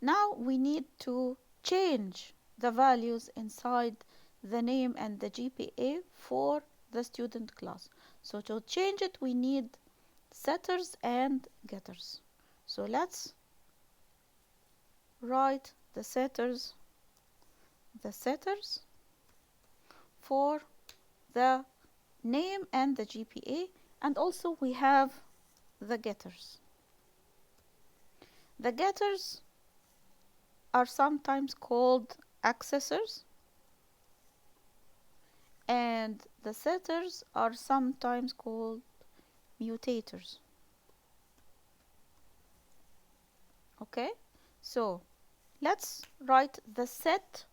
Now we need to change the values inside the name and the GPA for the student class. So to change it, we need setters and getters. So let's write the setters for the name and the GPA, and also we have the getters. The getters are sometimes called accessors, and the setters are sometimes called mutators. Okay, so let's write the set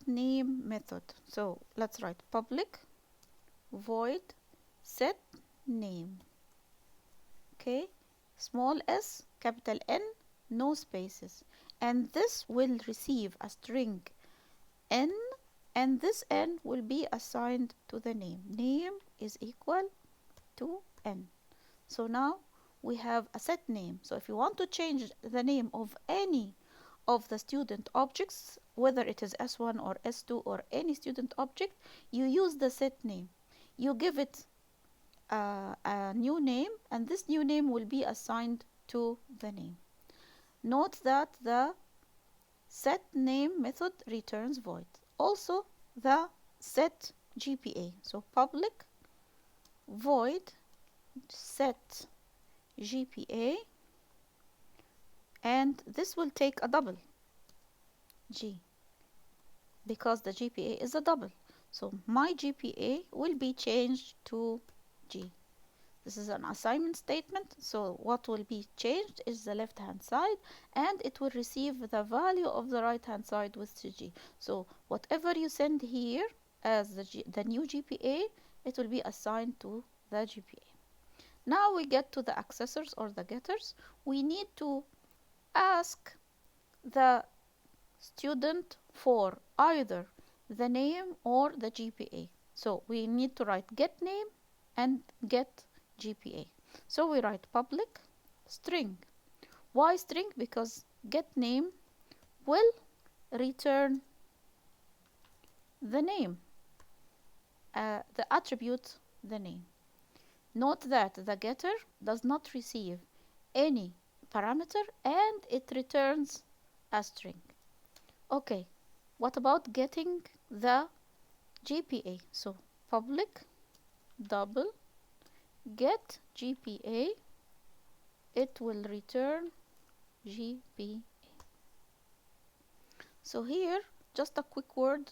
name method. So let's write public void set name. Okay, small s, capital N, no spaces, and this will receive a string n, and this n will be assigned to the name. Name is equal to n. So now we have a set name. So if you want to change the name of any of the student objects, whether it is S1 or S2 or any student object, you use the set name. You give it a new name, and this new name will be assigned to the name. Note that the set name method returns void. Also the set GPA. So public void set GPA, and this will take a double G because the GPA is a double. So my GPA will be changed to G. This is an assignment statement, so what will be changed is the left hand side, and it will receive the value of the right hand side with G. So whatever you send here as the new GPA, it will be assigned to the GPA. Now we get to the accessors or the getters. We need to ask the student for either the name or the GPA. So we need to write get name and get GPA. So we write public string. Why string? Because get name will return the name, the attribute the name. Note that the getter does not receive any parameter and it returns a string. Okay, what about getting the GPA? So public double get GPA, it will return GPA. So here, just a quick word,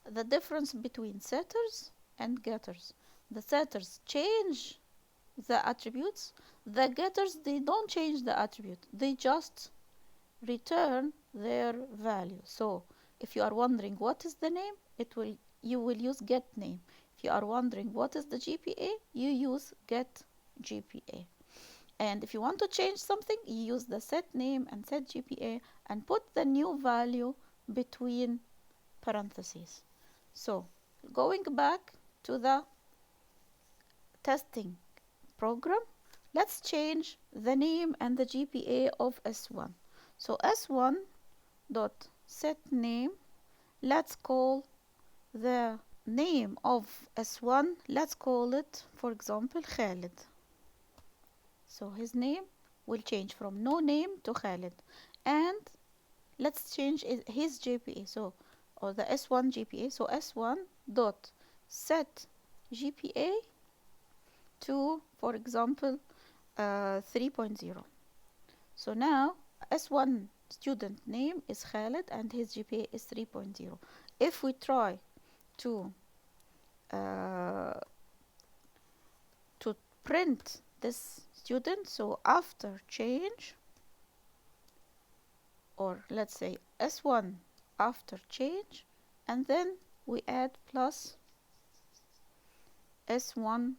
the difference between setters and getters. The setters change the attributes. The getters, they don't change the attribute. They just return their value. So if you are wondering what is the name, you will use get name. If you are wondering what is the GPA, you use get GPA. And if you want to change something, you use the set name and set GPA and put the new value between parentheses. So going back to the testing program, let's change the name and the GPA of S1. So S1 dot set name, let's call the name of S1, let's call it, for example, Khalid. So his name will change from no name to Khalid. And let's change his GPA, so, or the S1 GPA. So S1 dot set GPA to, for example, 3.0. So now S1 student name is Khalid and his GPA is 3.0. If we try to print this student, so after change, or let's say S1 after change, and then we add plus S1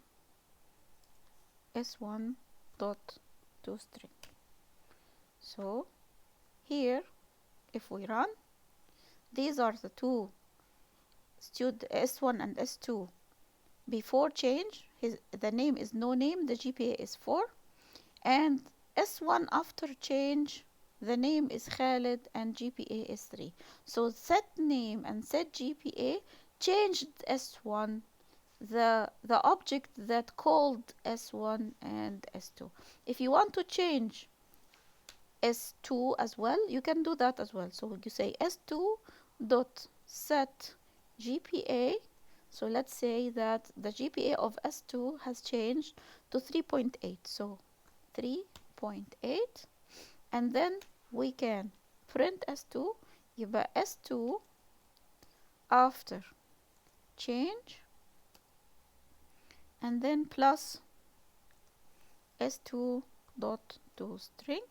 dot toString. So here, if we run, these are the two S1 and S2 before change. The name is no name, the GPA is 4, and S1 after change, the name is Khalid and GPA is 3. So set name and set GPA changed S1, the object that called S1 and S2. If you want to change S2 as well, you can do that as well. So you say S2 dot set GPA. So let's say that the GPA of S2 has changed to 3.8. So 3.8, and then we can print S2. يبقى S2 after change, and then plus S2 dot toString.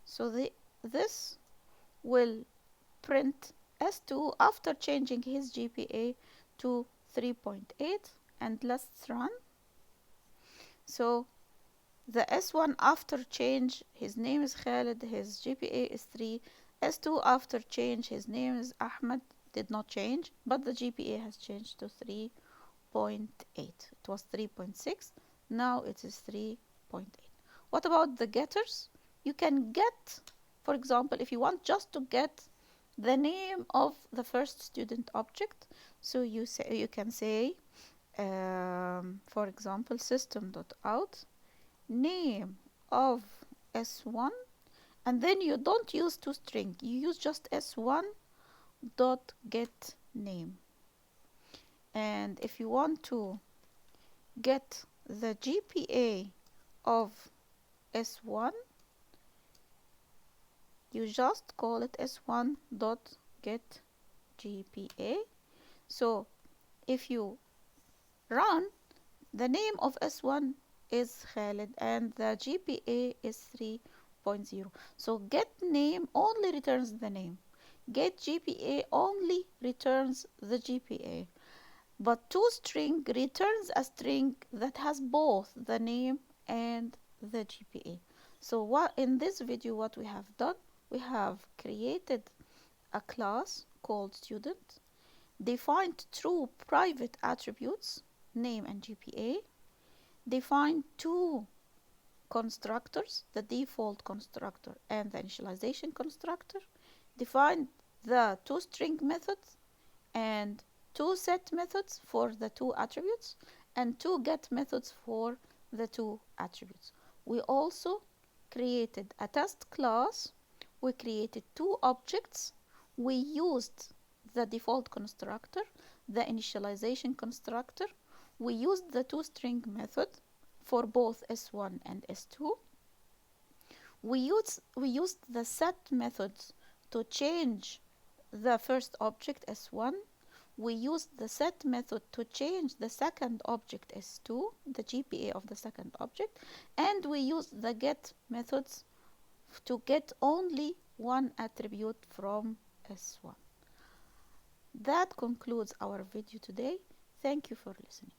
So this will print S2 after changing his GPA to 3.8, and let's run. So the S1 after change, his name is Khalid, his GPA is 3. S2 after change, his name is Ahmed, did not change, but the GPA has changed to 3.8. It was 3.6, now it is 3.8. What about the getters? You can get, for example, if you want just to get the name of the first student object, so you can say, for example, system.out name of S1, and then you don't use toString, you use just S1 dot get name. And if you want to get the GPA of S1, you just call it S1 dot get GPA. So if you run, the name of S1 is Khalid and the GPA is 3.0. So get name only returns the name. Get GPA only returns the GPA. But toString returns a string that has both the name and the GPA. So what in this video what we have done, we have created a class called student, defined two private attributes, name and GPA, defined two constructors, the default constructor and the initialization constructor, defined the toString methods and two set methods for the two attributes, and two get methods for the two attributes. We also created a test class. We created two objects. We used the default constructor, the initialization constructor. We used the toString method for both S1 and S2. We used the set methods to change the first object S1. We used the set method to change the second object S2, the GPA of the second object, and we used the get methods to get only one attribute from S1. That concludes our video today. Thank you for listening.